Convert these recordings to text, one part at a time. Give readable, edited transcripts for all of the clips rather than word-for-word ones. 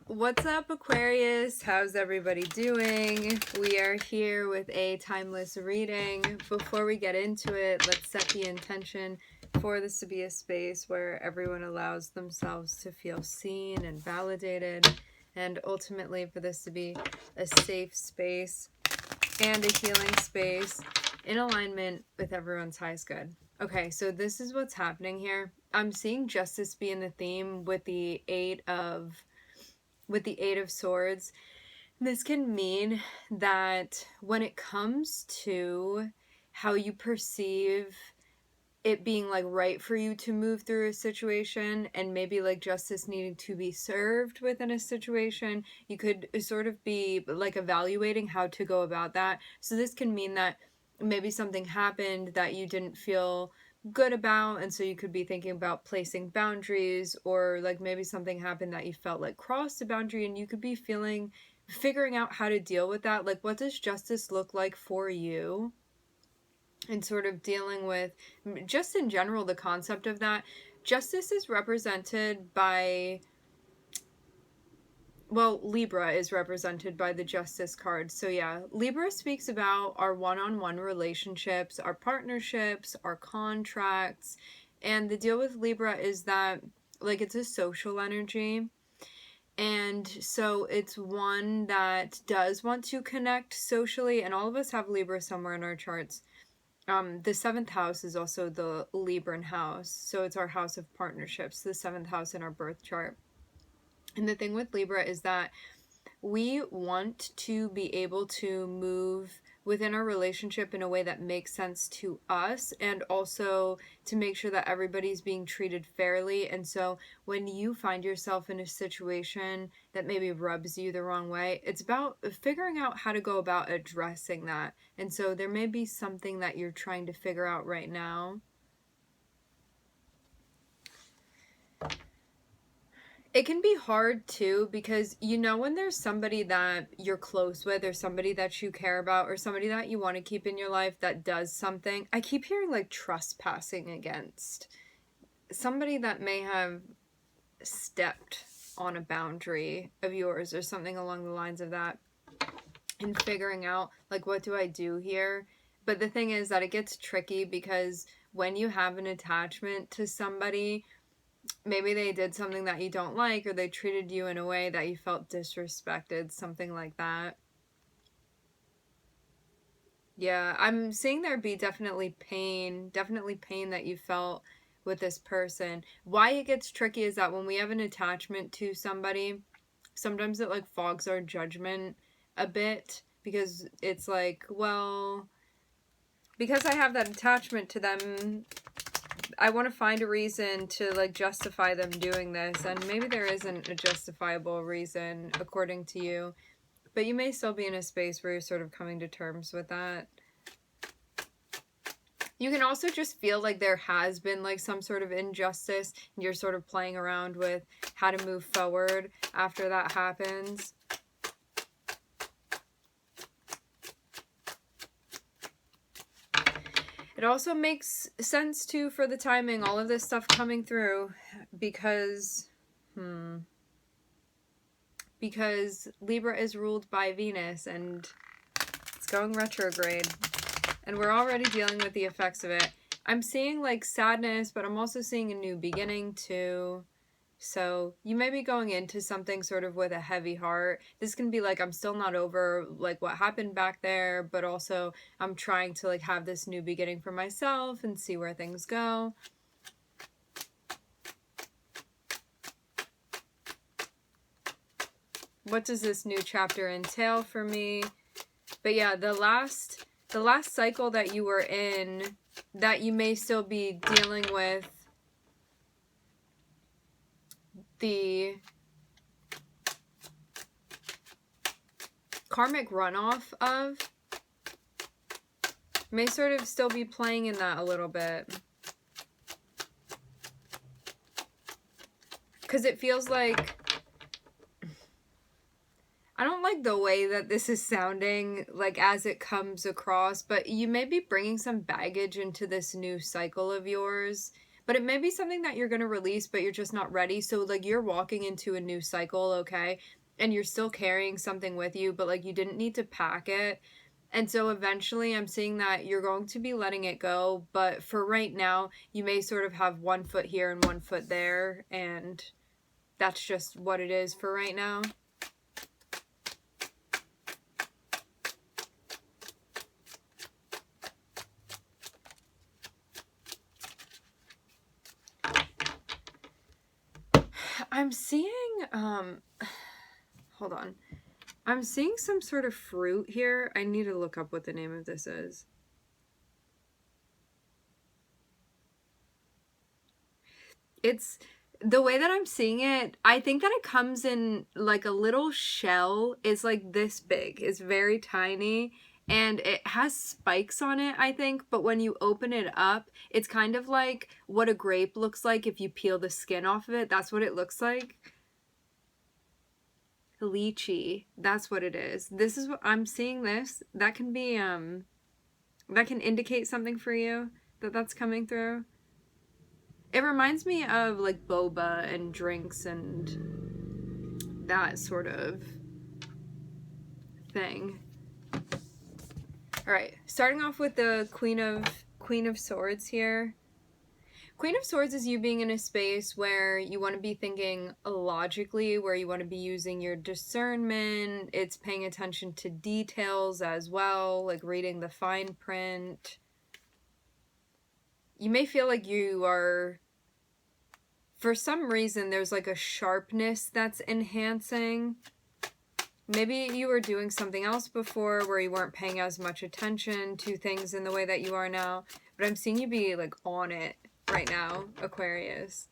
What's up, Aquarius? How's everybody doing? We are here with a timeless reading. Before we get into it, let's set the intention for this to be a space where everyone allows themselves to feel seen and validated, and ultimately for this to be a safe space and a healing space in alignment with everyone's highest good. Okay, so this is what's happening here. I'm seeing justice being the theme with the Eight of Swords. This can mean that when it comes to how you perceive it being like right for you to move through a situation and maybe like justice needing to be served within a situation, you could sort of be like evaluating how to go about that. So this can mean that maybe something happened that you didn't feel good about, and so you could be thinking about placing boundaries, or like maybe something happened that you felt like crossed a boundary and you could be figuring out how to deal with that. Like, what does justice look like for you? And sort of dealing with, just in general, the concept of that. Justice is represented by, well, Libra is represented by the Justice card. So yeah, Libra speaks about our one-on-one relationships, our partnerships, our contracts. And the deal with Libra is that, like, it's a social energy. And so it's one that does want to connect socially. And all of us have Libra somewhere in our charts. The 7th house is also the Libran house. So it's our house of partnerships, the 7th house in our birth chart. And the thing with Libra is that we want to be able to move within our relationship in a way that makes sense to us, and also to make sure that everybody's being treated fairly. And so when you find yourself in a situation that maybe rubs you the wrong way, it's about figuring out how to go about addressing that. And so there may be something that you're trying to figure out right now. It can be hard too, because when there's somebody that you're close with, or somebody that you care about, or somebody that you want to keep in your life that does something. I keep hearing like trespassing against somebody that may have stepped on a boundary of yours or something along the lines of that, and figuring out like, what do I do here? But the thing is that it gets tricky, because when you have an attachment to somebody, maybe they did something that you don't like, or they treated you in a way that you felt disrespected, something like that. Yeah, I'm seeing there be definitely pain that you felt with this person. Why it gets tricky is that when we have an attachment to somebody, sometimes it like fogs our judgment a bit, because it's like, well, because I have that attachment to them, I want to find a reason to like justify them doing this, and maybe there isn't a justifiable reason according to you, but you may still be in a space where you're sort of coming to terms with that. You can also just feel like there has been like some sort of injustice, and you're sort of playing around with how to move forward after that happens. It also makes sense too for the timing, all of this stuff coming through, because Libra is ruled by Venus, and it's going retrograde, and we're already dealing with the effects of it. I'm seeing like sadness, but I'm also seeing a new beginning too. So you may be going into something sort of with a heavy heart. This can be like, I'm still not over like what happened back there, but also I'm trying to like have this new beginning for myself and see where things go. What does this new chapter entail for me? But yeah, the last cycle that you were in, that you may still be dealing with the karmic runoff of, may sort of still be playing in that a little bit. Because it feels like, I don't like the way that this is sounding, like as it comes across, but you may be bringing some baggage into this new cycle of yours. But it may be something that you're going to release, but you're just not ready. So like, you're walking into a new cycle, okay? and you're still carrying something with you, but like you didn't need to pack it. And so eventually I'm seeing that you're going to be letting it go, but for right now, you may sort of have one foot here and one foot there, and that's just what it is for right now. I'm seeing, hold on. I'm seeing some sort of fruit here. I need to look up what the name of this is. It's the way that I'm seeing it, I think that it comes in like a little shell. It's like this big. It's very tiny. And it has spikes on it, I think. But when you open it up, it's kind of like what a grape looks like if you peel the skin off of it. That's what it looks like. Lychee. That's what it is. This is what I'm seeing this. That can be, that can indicate something for you that that's coming through. It reminds me of like boba and drinks and that sort of thing. All right, starting off with the Queen of Swords here. Queen of Swords is you being in a space where you want to be thinking logically, where you want to be using your discernment. It's paying attention to details as well, like reading the fine print. You may feel like you are, for some reason, there's like a sharpness that's enhancing. Maybe you were doing something else before where you weren't paying as much attention to things in the way that you are now. But I'm seeing you be like on it right now, Aquarius.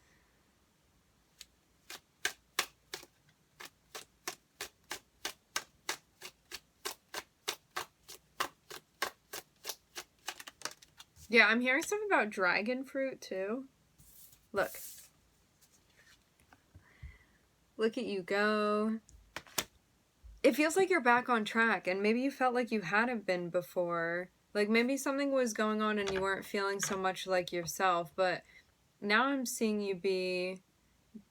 Yeah, I'm hearing stuff about dragon fruit too. Look. Look at you go. It feels like you're back on track, and maybe you felt like you hadn't been before. Like maybe something was going on and you weren't feeling so much like yourself, but now I'm seeing you be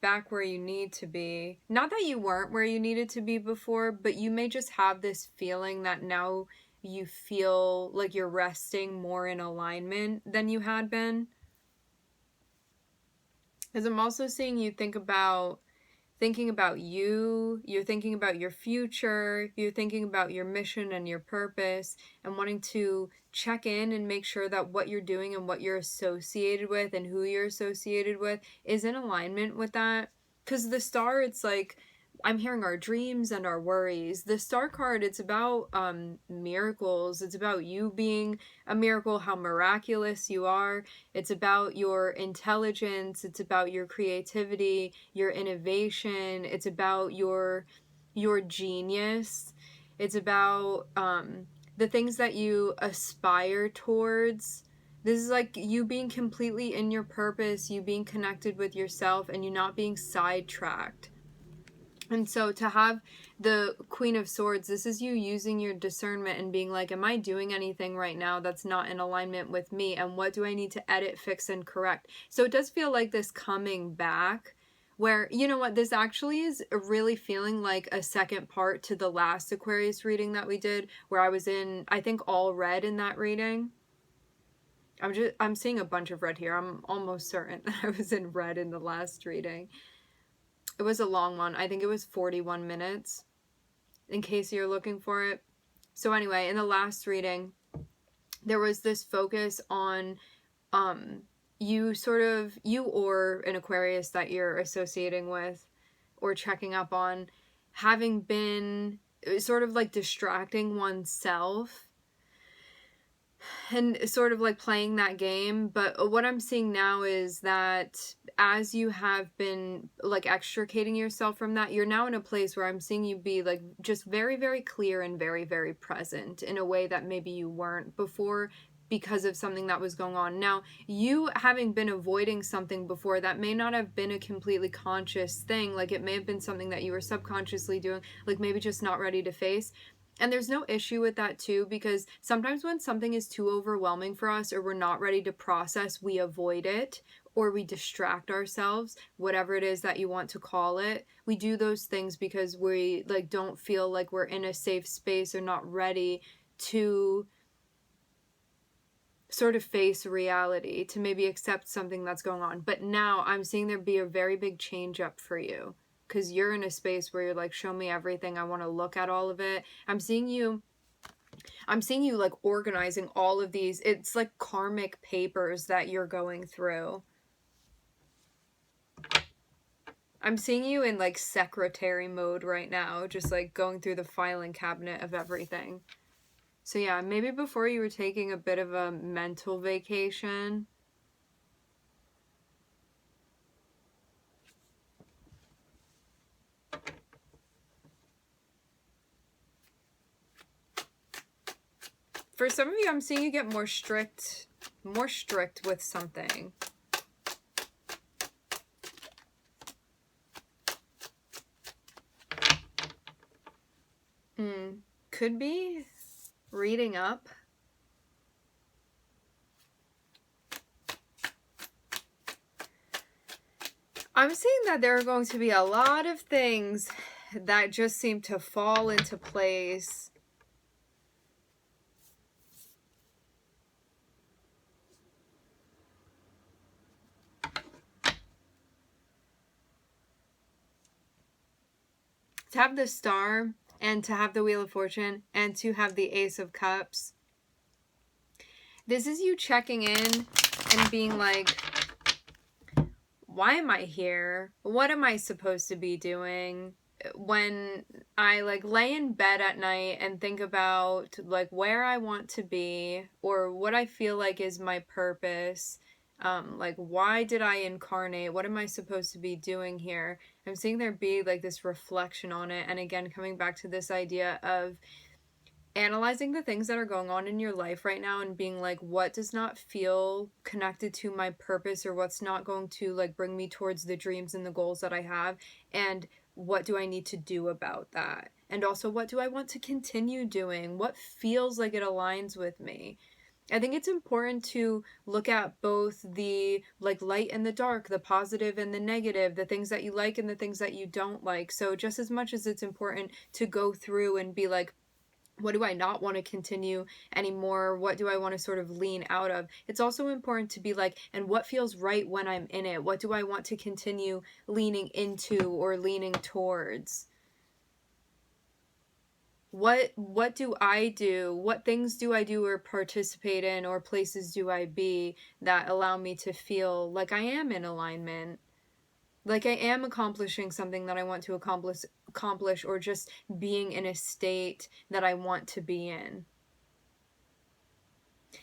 back where you need to be. Not that you weren't where you needed to be before, but you may just have this feeling that now you feel like you're resting more in alignment than you had been. Because I'm also seeing you thinking about you, you're thinking about your future, you're thinking about your mission and your purpose, and wanting to check in and make sure that what you're doing and what you're associated with and who you're associated with is in alignment with that. Because the star, it's like, I'm hearing our dreams and our worries. The star card, it's about miracles. It's about you being a miracle, how miraculous you are. It's about your intelligence. It's about your creativity, your innovation. It's about your genius. It's about the things that you aspire towards. This is like you being completely in your purpose, you being connected with yourself, and you not being sidetracked. And so to have the Queen of Swords, this is you using your discernment and being like, am I doing anything right now that's not in alignment with me? And what do I need to edit, fix, and correct? So it does feel like this coming back where, you know what, this actually is really feeling like a second part to the last Aquarius reading that we did, where I was in, I think, all red in that reading. I'm seeing a bunch of red here. I'm almost certain that I was in red in the last reading. It was a long one. I think it was 41 minutes, in case you're looking for it. So anyway, in the last reading, there was this focus on you or an Aquarius that you're associating with or checking up on, having been sort of like distracting oneself and sort of like playing that game. But what I'm seeing now is that as you have been like extricating yourself from that, you're now in a place where I'm seeing you be like just very, very clear and very, very present in a way that maybe you weren't before because of something that was going on. Now, you having been avoiding something before, that may not have been a completely conscious thing. Like it may have been something that you were subconsciously doing, like maybe just not ready to face. And there's no issue with that too, because sometimes when something is too overwhelming for us or we're not ready to process, we avoid it. or we distract ourselves, whatever it is that you want to call it. We do those things because we like don't feel like we're in a safe space or not ready to sort of face reality, to maybe accept something that's going on. But now I'm seeing there be a very big change up for you, because you're in a space where you're like, show me everything, I want to look at all of it. I'm seeing you like organizing all of these. It's like karmic papers that you're going through. I'm seeing you in like secretary mode right now, just like going through the filing cabinet of everything. So yeah, maybe before you were taking a bit of a mental vacation. For some of you, I'm seeing you get more strict with something. Could be reading up. I'm seeing that there are going to be a lot of things that just seem to fall into place. To have the Star, and to have the Wheel of Fortune, and to have the Ace of Cups. This is you checking in and being like, why am I here? What am I supposed to be doing? When I like lay in bed at night and think about like where I want to be or what I feel like is my purpose, like why did I incarnate? What am I supposed to be doing here? I'm seeing there be like this reflection on it, and again coming back to this idea of analyzing the things that are going on in your life right now and being like, what does not feel connected to my purpose, or what's not going to like bring me towards the dreams and the goals that I have, and what do I need to do about that? And also, what do I want to continue doing? What feels like it aligns with me? I think it's important to look at both the like light and the dark, the positive and the negative, the things that you like and the things that you don't like. So just as much as it's important to go through and be like, what do I not want to continue anymore? What do I want to sort of lean out of? It's also important to be like, and what feels right when I'm in it? What do I want to continue leaning into or leaning towards? What do I do? What things do I do or participate in, or places do I be that allow me to feel like I am in alignment? Like I am accomplishing something that I want to accomplish, or just being in a state that I want to be in.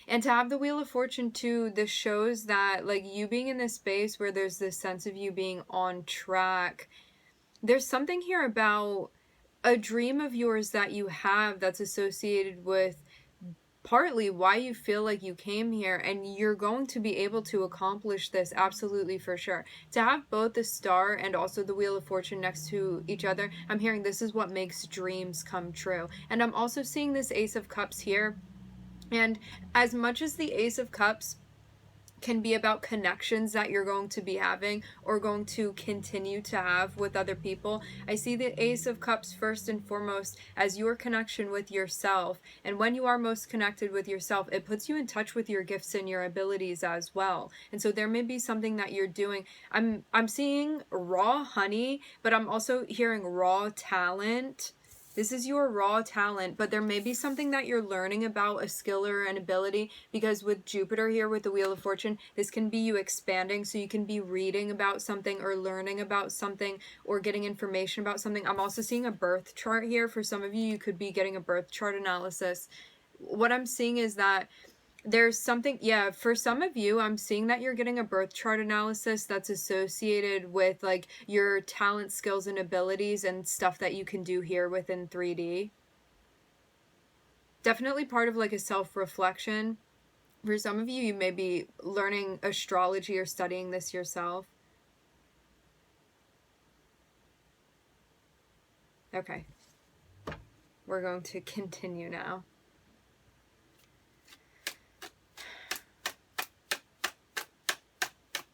And to have the Wheel of Fortune too, this shows that like you being in this space where there's this sense of you being on track. There's something here about a dream of yours that you have that's associated with partly why you feel like you came here, and you're going to be able to accomplish this absolutely for sure. To have both the Star and also the Wheel of Fortune next to each other, I'm hearing this is what makes dreams come true. And I'm also seeing this Ace of Cups here, and as much as the Ace of Cups can be about connections that you're going to be having or going to continue to have with other people, I see the Ace of Cups first and foremost as your connection with yourself. And when you are most connected with yourself, it puts you in touch with your gifts and your abilities as well. And so there may be something that you're doing. I'm seeing raw honey, but I'm also hearing raw talent. This is your raw talent, but there may be something that you're learning about, a skill or an ability, because with Jupiter here with the Wheel of Fortune, this can be you expanding, so you can be reading about something or learning about something or getting information about something. I'm also seeing a birth chart here. For some of you, you could be getting a birth chart analysis. What I'm seeing is that there's something, yeah, for some of you, I'm seeing that you're getting a birth chart analysis that's associated with like your talent, skills, and abilities and stuff that you can do here within 3D. Definitely part of like a self-reflection. For some of you, you may be learning astrology or studying this yourself. Okay. We're going to continue now.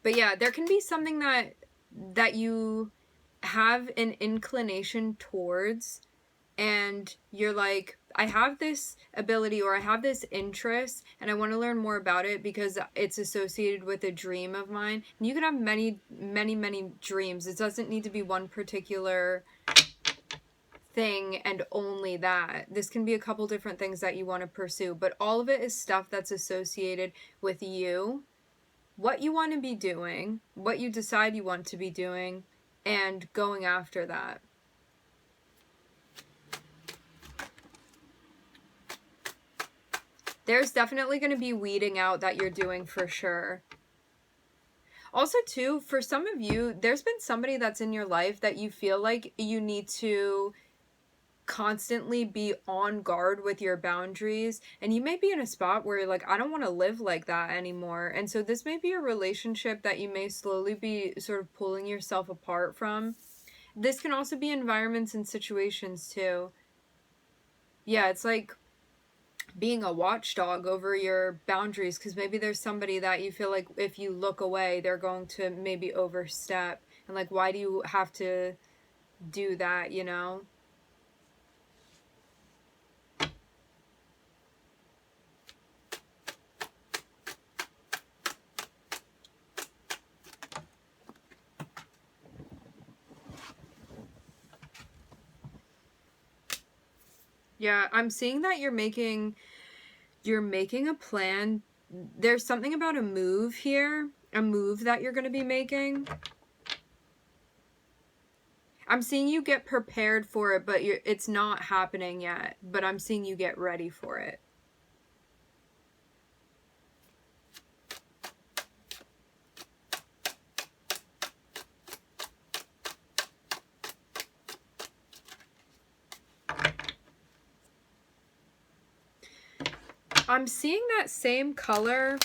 But But yeah, there can be something that you have an inclination towards, and you're like, I have this ability or I have this interest and I want to learn more about it because it's associated with a dream of mine. And you can have many, many, many dreams. It doesn't need to be one particular thing and only that. This can be a couple different things that you want to pursue, but all of it is stuff that's associated with you, what you want to be doing, what you decide you want to be doing, and going after that. There's definitely going to be weeding out that you're doing for sure. Also, too, for some of you, there's been somebody that's in your life that you feel like you need to constantly be on guard with your boundaries, and you may be in a spot where you're like, I don't want to live like that anymore. And so this may be a relationship that you may slowly be sort of pulling yourself apart from. This can also be environments and situations too. Yeah, it's like being a watchdog over your boundaries, because maybe there's somebody that you feel like if you look away, they're going to maybe overstep. And like, why do you have to do that, you know? Yeah, I'm seeing that you're making a plan. There's something about a move here, a move that you're going to be making. I'm seeing you get prepared for it, but it's not happening yet. But I'm seeing you get ready for it. I'm seeing that same color.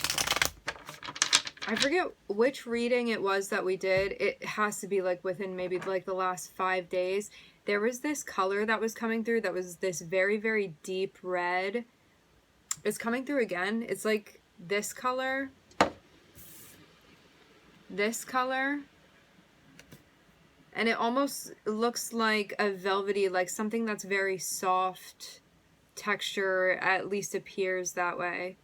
I forget which reading it was that we did. It has to be like within maybe like the last 5 days. There was this color that was coming through that was this very, very deep red. It's coming through again. It's like this color. This color. And it almost looks like a velvety, like something that's very soft texture, at least appears that way.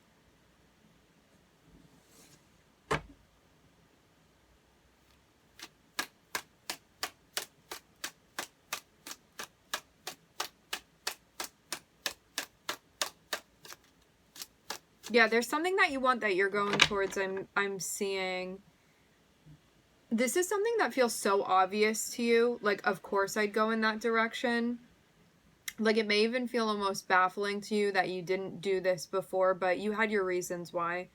Yeah, there's something that you want that you're going towards. I'm seeing. This is something that feels so obvious to you. Like, of course I'd go in that direction. Like, it may even feel almost baffling to you that you didn't do this before, but you had your reasons why.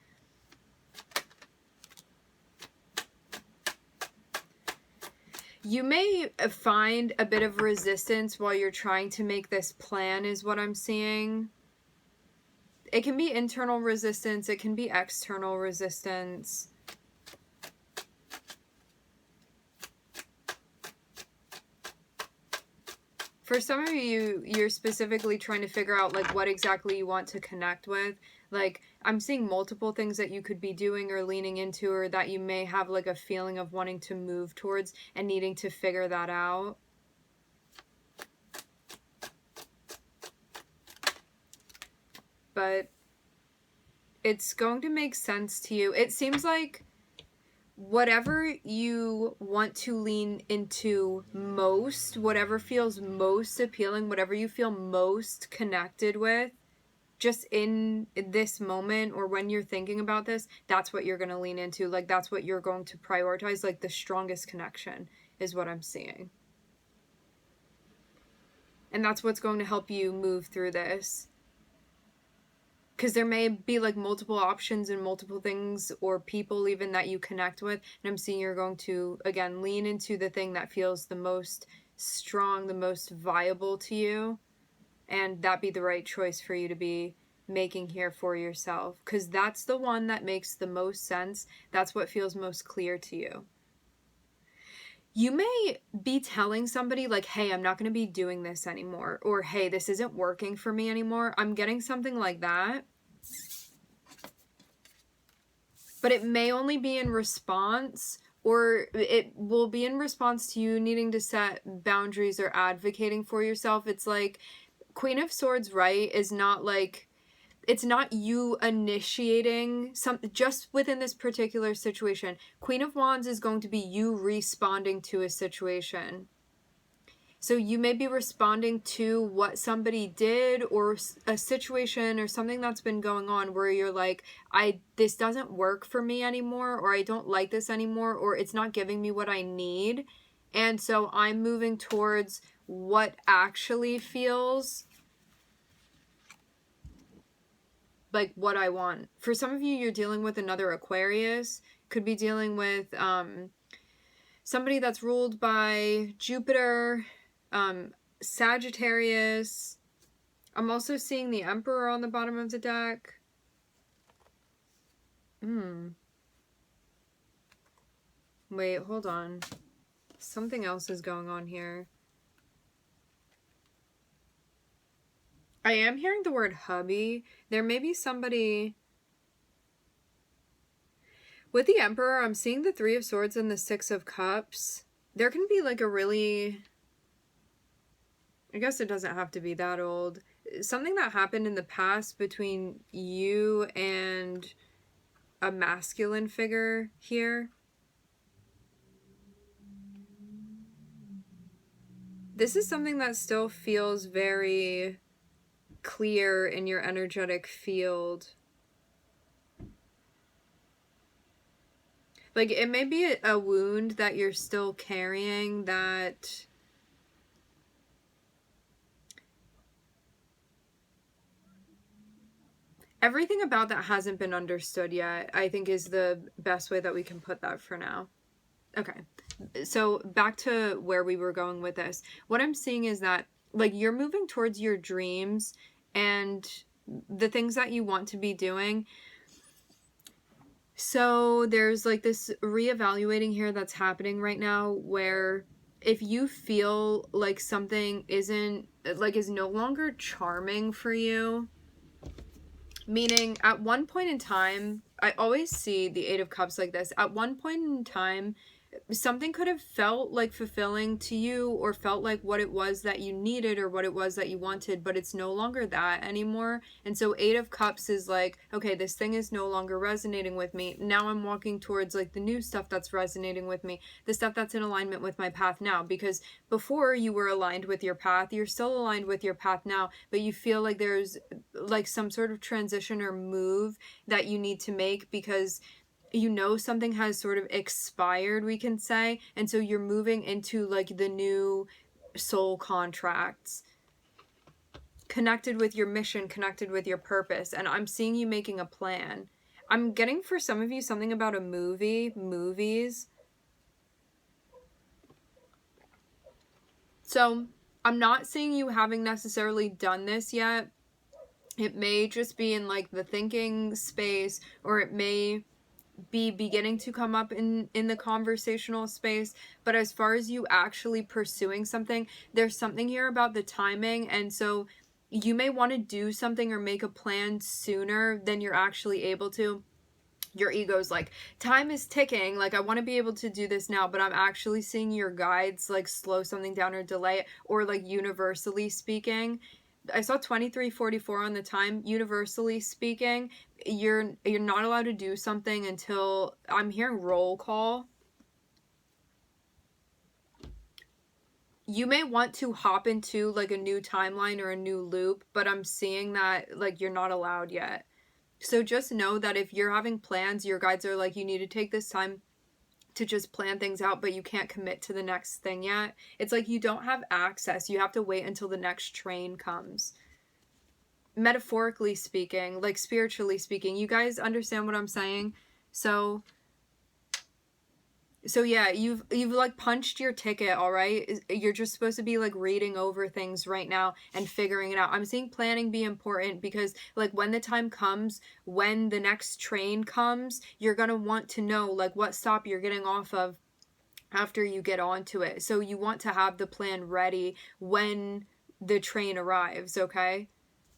You may find a bit of resistance while you're trying to make this plan, is what I'm seeing. It can be internal resistance. It can be external resistance. For some of you, you're specifically trying to figure out like what exactly you want to connect with. Like, I'm seeing multiple things that you could be doing or leaning into, or that you may have like a feeling of wanting to move towards and needing to figure that out. But it's going to make sense to you. It seems like whatever you want to lean into most, whatever feels most appealing, whatever you feel most connected with, just in this moment or when you're thinking about this, that's what you're going to lean into. Like, that's what you're going to prioritize. Like, the strongest connection is what I'm seeing. And that's what's going to help you move through this. Because there may be like multiple options and multiple things or people even that you connect with. And I'm seeing you're going to, again, lean into the thing that feels the most strong, the most viable to you. And that be the right choice for you to be making here for yourself. Because that's the one that makes the most sense. That's what feels most clear to you. You may be telling somebody like, hey, I'm not going to be doing this anymore. Or, hey, this isn't working for me anymore. I'm getting something like that. but it may only be in response, or it will be in response to you needing to set boundaries or advocating for yourself. It's like Queen of Swords, right, is not like, it's not you initiating something just within this particular situation. Queen of Wands is going to be you responding to a situation. So you may be responding to what somebody did, or a situation or something that's been going on where you're like, this doesn't work for me anymore, or I don't like this anymore, or it's not giving me what I need. And so I'm moving towards what actually feels like what I want. For some of you, you're dealing with another Aquarius. Could be dealing with somebody that's ruled by Jupiter, Sagittarius. I'm also seeing the Emperor on the bottom of the deck. Wait, hold on. Something else is going on here. I am hearing the word hubby. There may be somebody... With the Emperor, I'm seeing the Three of Swords and the Six of Cups. There can be like a really... I guess it doesn't have to be that old. Something that happened in the past between you and a masculine figure here. This is something that still feels very clear in your energetic field. Like, it may be a wound that you're still carrying, that... Everything about that hasn't been understood yet, I think, is the best way that we can put that for now. Okay, so back to where we were going with this. What I'm seeing is that, like, you're moving towards your dreams and the things that you want to be doing. So there's like this reevaluating here that's happening right now, where if you feel like something is no longer charming for you, meaning at one point in time, I always see the Eight of Cups like this. At one point in time, something could have felt like fulfilling to you, or felt like what it was that you needed, or what it was that you wanted, but it's no longer that anymore. And so Eight of Cups is like, okay, this thing is no longer resonating with me. Now I'm walking towards like the new stuff that's resonating with me, the stuff that's in alignment with my path now. Because before you were aligned with your path, you're still aligned with your path now, but you feel like there's like some sort of transition or move that you need to make, because you know something has sort of expired, we can say, and so you're moving into like the new soul contracts, connected with your mission, connected with your purpose. And I'm seeing you making a plan. I'm getting for some of you something about a movies. So I'm not seeing you having necessarily done this yet. It may just be in like the thinking space, or it may be beginning to come up in the conversational space. But as far as you actually pursuing something, there's something here about the timing. And so you may want to do something or make a plan sooner than you're actually able to. Your ego's like, time is ticking, like I want to be able to do this now, but I'm actually seeing your guides like slow something down or delay it. Or like universally speaking, I saw 2344 on the time. Universally speaking, you're not allowed to do something until, I'm hearing roll call. You may want to hop into like a new timeline or a new loop, but I'm seeing that like you're not allowed yet. So just know that if you're having plans, your guides are like, you need to take this time to just plan things out, but you can't commit to the next thing yet. It's like you don't have access. You have to wait until the next train comes. Metaphorically speaking, like spiritually speaking, you guys understand what I'm saying? So yeah, you've like punched your ticket, all right? You're just supposed to be like reading over things right now and figuring it out. I'm seeing planning be important, because like when the time comes, when the next train comes, you're gonna want to know like what stop you're getting off of after you get onto it. So you want to have the plan ready when the train arrives, okay?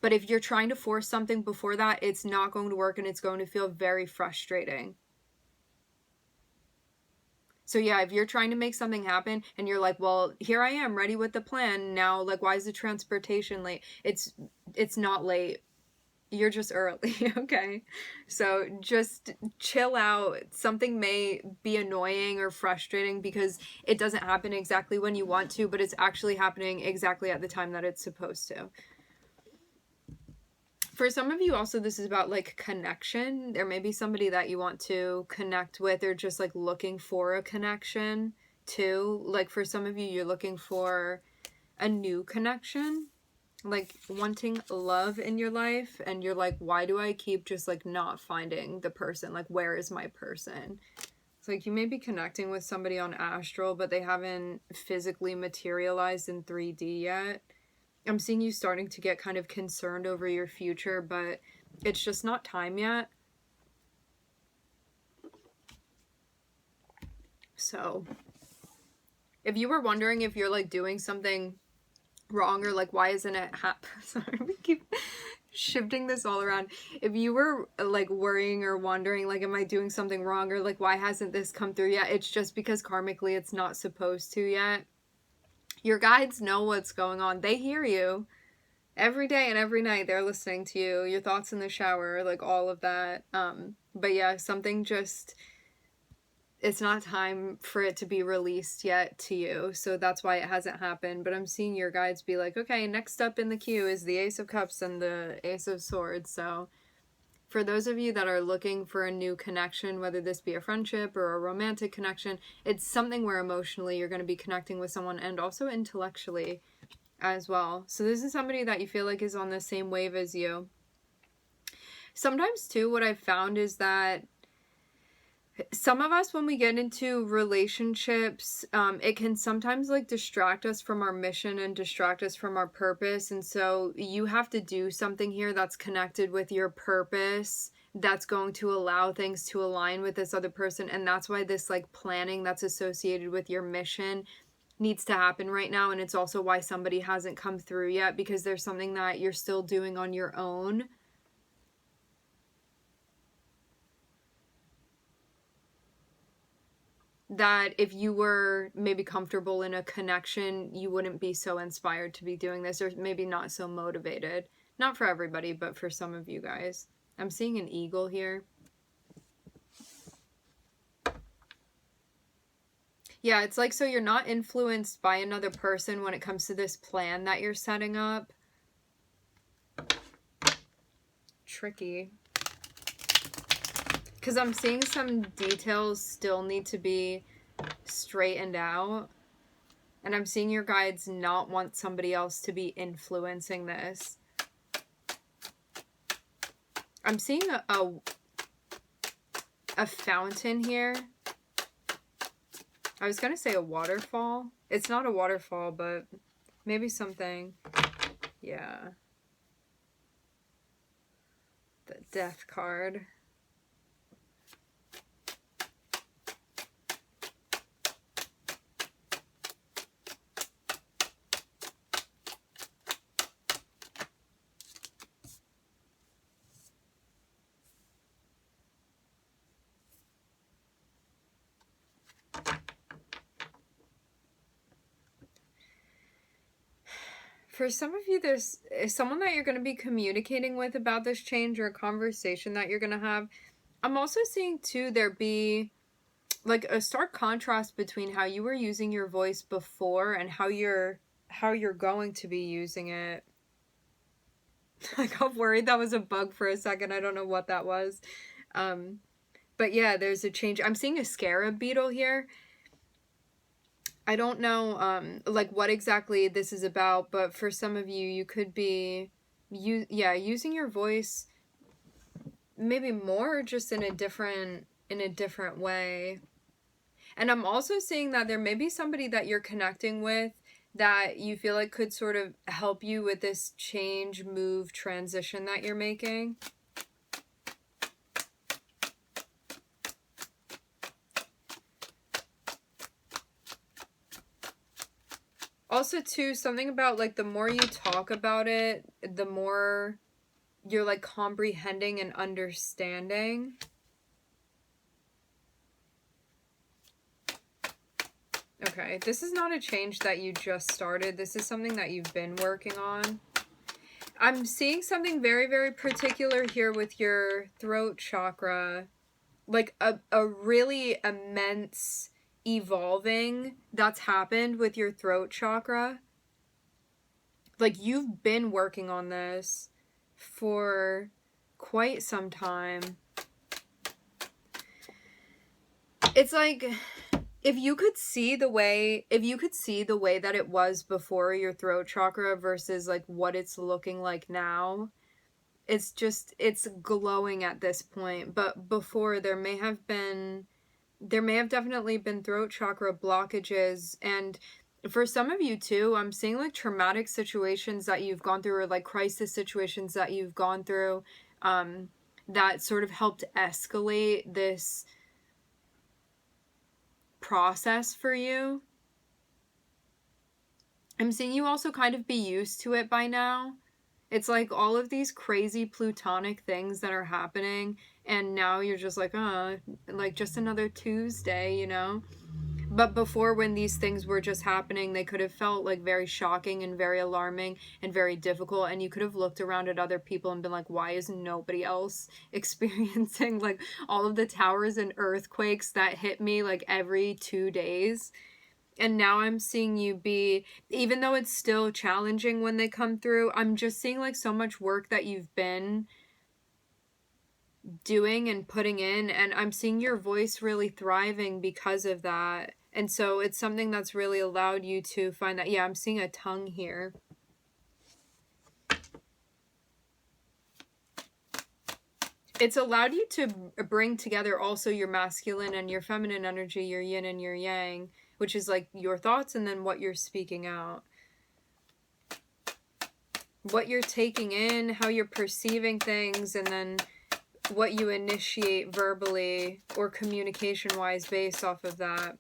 But if you're trying to force something before that, it's not going to work, and it's going to feel very frustrating. So yeah, if you're trying to make something happen and you're like, well, here I am ready with the plan now, like, why is the transportation late? It's not late. You're just early, okay? So just chill out. Something may be annoying or frustrating because it doesn't happen exactly when you want to, but it's actually happening exactly at the time that it's supposed to. For some of you also, this is about like connection. There may be somebody that you want to connect with, or just like looking for a connection too. Like for some of you, you're looking for a new connection, like wanting love in your life, and you're like, why do I keep just like not finding the person? Like, where is my person? It's like you may be connecting with somebody on astral, but they haven't physically materialized in 3D yet. I'm seeing you starting to get kind of concerned over your future, but it's just not time yet. So if you were wondering if you're like doing something wrong, or like why isn't it sorry, we keep shifting this all around. If you were like worrying or wondering like, am I doing something wrong, or like why hasn't this come through yet, it's just because karmically it's not supposed to yet. Your guides know what's going on. They hear you every day and every night. They're listening to you, your thoughts in the shower, like all of that. But yeah, something just, it's not time for it to be released yet to you, so that's why it hasn't happened. But I'm seeing your guides be like, okay, next up in the queue is the Ace of Cups and the Ace of Swords. So for those of you that are looking for a new connection, whether this be a friendship or a romantic connection, it's something where emotionally you're going to be connecting with someone, and also intellectually as well. So this is somebody that you feel like is on the same wave as you. Sometimes too, what I've found is that some of us, when we get into relationships, it can sometimes like distract us from our mission and distract us from our purpose. And so you have to do something here that's connected with your purpose, that's going to allow things to align with this other person. And that's why this like planning that's associated with your mission needs to happen right now. And it's also why somebody hasn't come through yet, because there's something that you're still doing on your own. That if you were maybe comfortable in a connection, you wouldn't be so inspired to be doing this, or maybe not so motivated. Not for everybody, but for some of you guys. I'm seeing an eagle here. Yeah, it's like, so you're not influenced by another person when it comes to this plan that you're setting up. Tricky. Because I'm seeing some details still need to be straightened out. And I'm seeing your guides not want somebody else to be influencing this. I'm seeing a fountain here. I was going to say a waterfall. It's not a waterfall, but maybe something. Yeah. The Death card. For some of you, there's someone that you're going to be communicating with about this change, or a conversation that you're going to have. I'm also seeing, too, there be like a stark contrast between how you were using your voice before and how you're going to be using it. I got worried that was a bug for a second. I don't know what that was. But yeah, there's a change. I'm seeing a scarab beetle here. I don't know like what exactly this is about, but for some of you, you could be using your voice maybe more, just in a different way. And I'm also seeing that there may be somebody that you're connecting with that you feel like could sort of help you with this change, move, transition that you're making. Also, too, something about, like, the more you talk about it, the more you're, like, comprehending and understanding. Okay, this is not a change that you just started. This is something that you've been working on. I'm seeing something very, very particular here with your throat chakra. Like a really immense evolving that's happened with your throat chakra. Like, you've been working on this for quite some time. It's like, if you could see the way that it was before your throat chakra versus like what it's looking like now, it's glowing at this point. But before, there may have definitely been throat chakra blockages. And for some of you too, I'm seeing like traumatic situations that you've gone through, or like crisis situations that you've gone through, that sort of helped escalate this process for you. I'm seeing you also kind of be used to it by now. It's like all of these crazy plutonic things that are happening, and now you're just like, like just another Tuesday, you know? But before, when these things were just happening, they could have felt like very shocking and very alarming and very difficult. And you could have looked around at other people and been like, why is nobody else experiencing like all of the towers and earthquakes that hit me like every 2 days? And now I'm seeing you be, even though it's still challenging when they come through, I'm just seeing like so much work that you've been doing and putting in, and I'm seeing your voice really thriving because of that. And so it's something that's really allowed you to find that. Yeah, I'm seeing a tongue here. It's allowed you to bring together also your masculine and your feminine energy, your yin and your yang, which is like your thoughts and then what you're speaking out. What you're taking in, how you're perceiving things, and then what you initiate verbally or communication-wise based off of that.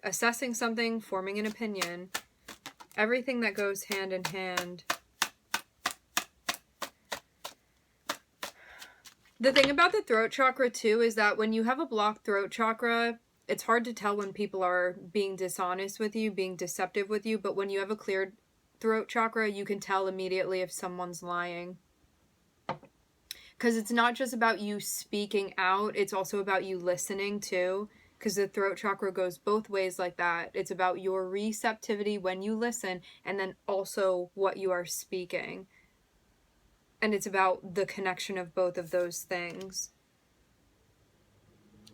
Assessing something, forming an opinion. Everything that goes hand in hand. The thing about the throat chakra too is that when you have a blocked throat chakra, it's hard to tell when people are being dishonest with you, being deceptive with you, but when you have a cleared throat chakra, you can tell immediately if someone's lying. Because it's not just about you speaking out, it's also about you listening too. Because the throat chakra goes both ways like that. It's about your receptivity when you listen, and then also what you are speaking. And it's about the connection of both of those things.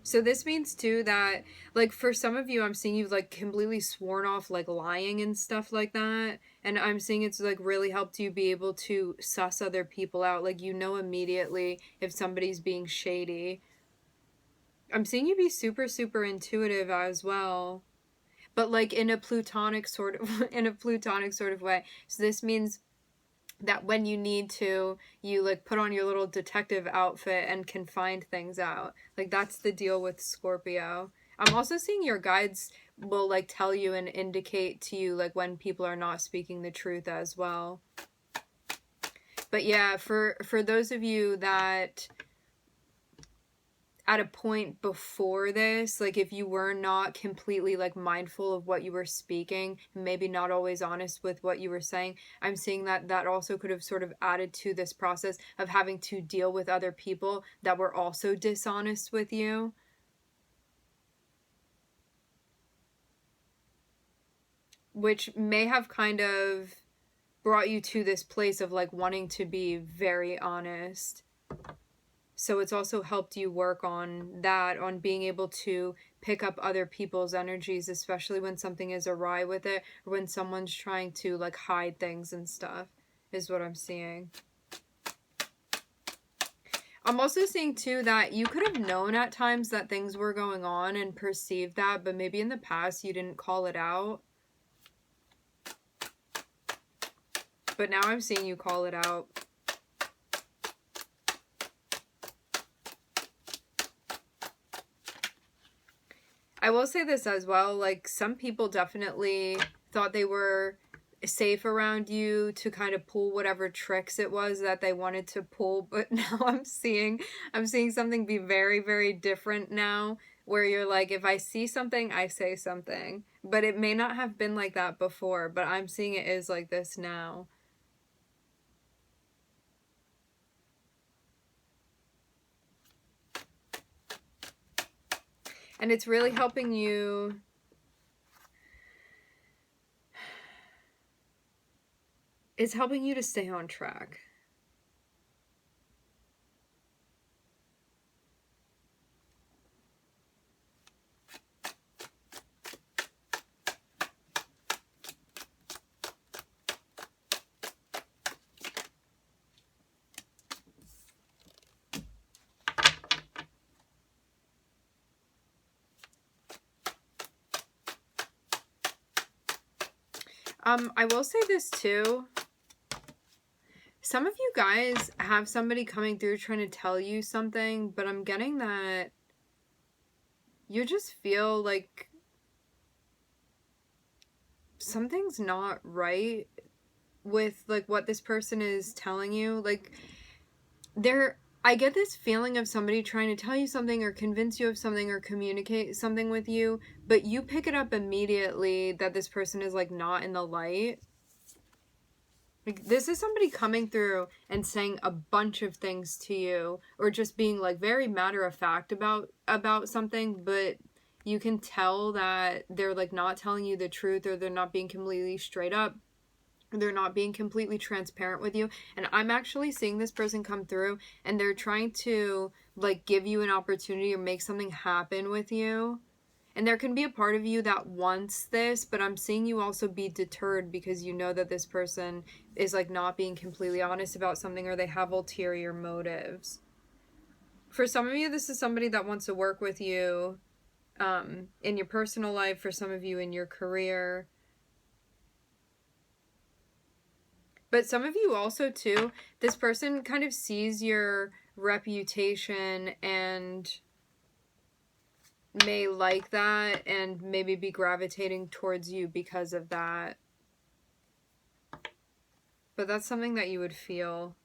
So this means too that, like, for some of you, I'm seeing you've like completely sworn off like lying and stuff like that. And I'm seeing it's like really helped you be able to suss other people out. Like, you know immediately if somebody's being shady. I'm seeing you be super, super intuitive as well. But like in a plutonic sort of way. So this means that when you need to, you like put on your little detective outfit and can find things out. Like, that's the deal with Scorpio. I'm also seeing your guides will like tell you and indicate to you like when people are not speaking the truth as well. But yeah, for those of you that at a point before this, like if you were not completely like mindful of what you were speaking, maybe not always honest with what you were saying, I'm seeing that that also could have sort of added to this process of having to deal with other people that were also dishonest with you. Which may have kind of brought you to this place of like wanting to be very honest. So it's also helped you work on that, on being able to pick up other people's energies, especially when something is awry with it, or when someone's trying to like hide things and stuff, is what I'm seeing. I'm also seeing too that you could have known at times that things were going on and perceived that, but maybe in the past you didn't call it out. But now I'm seeing you call it out. I will say this as well, like some people definitely thought they were safe around you to kind of pull whatever tricks it was that they wanted to pull. But now I'm seeing something be very, very different now, where you're like, if I see something, I say something. But it may not have been like that before, but I'm seeing it is like this now. And it's really helping you. It's helping you to stay on track. I will say this too. Some of you guys have somebody coming through trying to tell you something, but I'm getting that you just feel like something's not right with like what this person is telling you. Like, I get this feeling of somebody trying to tell you something or convince you of something or communicate something with you, but you pick it up immediately that this person is like not in the light. Like, this is somebody coming through and saying a bunch of things to you, or just being like very matter of fact about something, but you can tell that they're like not telling you the truth, or they're not being completely straight up. They're not being completely transparent with you. And I'm actually seeing this person come through and they're trying to like give you an opportunity or make something happen with you. And there can be a part of you that wants this, but I'm seeing you also be deterred because you know that this person is like not being completely honest about something, or they have ulterior motives. For some of you, this is somebody that wants to work with you in your personal life. For some of you, in your career. But some of you also, too, this person kind of sees your reputation and may like that and maybe be gravitating towards you because of that. But that's something that you would feel.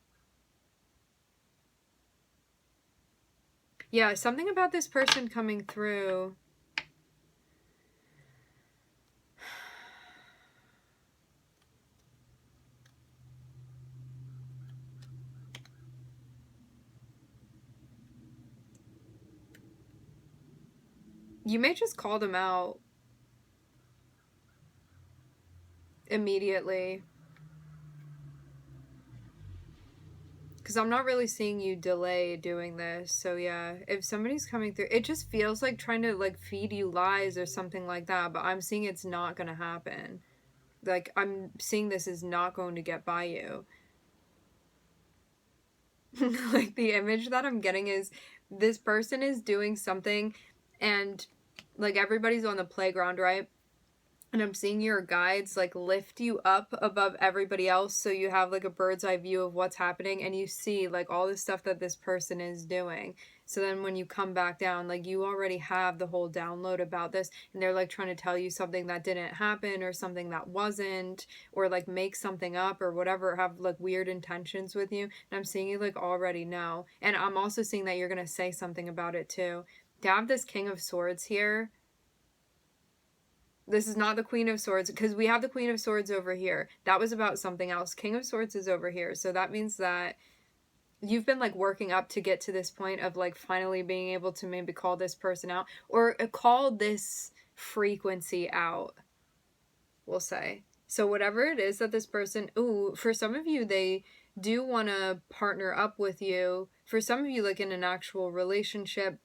Yeah, something about this person coming through. You may just call them out immediately. Because I'm not really seeing you delay doing this. So yeah, if somebody's coming through, it just feels like trying to like feed you lies or something like that. But I'm seeing it's not going to happen. Like, I'm seeing this is not going to get by you. Like, the image that I'm getting is this person is doing something and like everybody's on the playground, right? And I'm seeing your guides like lift you up above everybody else, so you have like a bird's eye view of what's happening, and you see like all the stuff that this person is doing. So then when you come back down, like you already have the whole download about this, and they're like trying to tell you something that didn't happen or something that wasn't, or like make something up or whatever, have like weird intentions with you. And I'm seeing you like already know. And I'm also seeing that you're going to say something about it too. To have this King of Swords here, this is not the Queen of Swords, because we have the Queen of Swords over here. That was about something else. King of Swords is over here. So that means that you've been like working up to get to this point of like finally being able to maybe call this person out, or call this frequency out, we'll say. So whatever it is that this person, for some of you, they do want to partner up with you. For some of you, like in an actual relationship,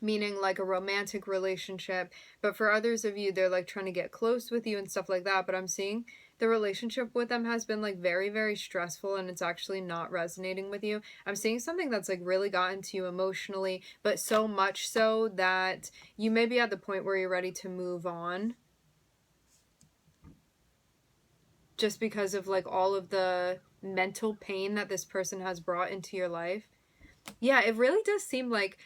meaning like a romantic relationship. But for others of you, they're like trying to get close with you and stuff like that. But I'm seeing the relationship with them has been like very, very stressful, and it's actually not resonating with you. I'm seeing something that's like really gotten to you emotionally, but so much so that you may be at the point where you're ready to move on, just because of like all of the mental pain that this person has brought into your life. Yeah, it really does seem like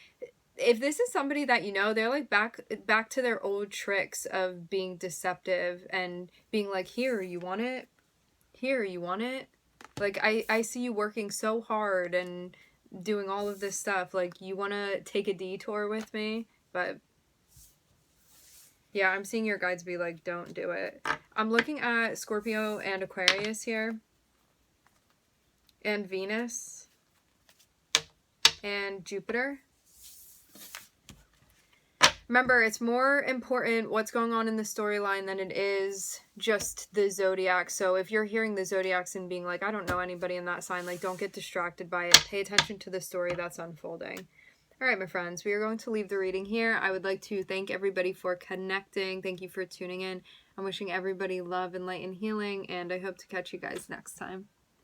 if this is somebody that you know, they're like back to their old tricks of being deceptive and being like, here, you want it? Here, you want it? Like, I see you working so hard and doing all of this stuff. Like, you want to take a detour with me? But yeah, I'm seeing your guides be like, don't do it. I'm looking at Scorpio and Aquarius here. And Venus. And Jupiter. Remember, it's more important what's going on in the storyline than it is just the zodiac. So if you're hearing the zodiacs and being like, I don't know anybody in that sign, like, don't get distracted by it. Pay attention to the story that's unfolding. All right, my friends, we are going to leave the reading here. I would like to thank everybody for connecting. Thank you for tuning in. I'm wishing everybody love and light and healing, and I hope to catch you guys next time.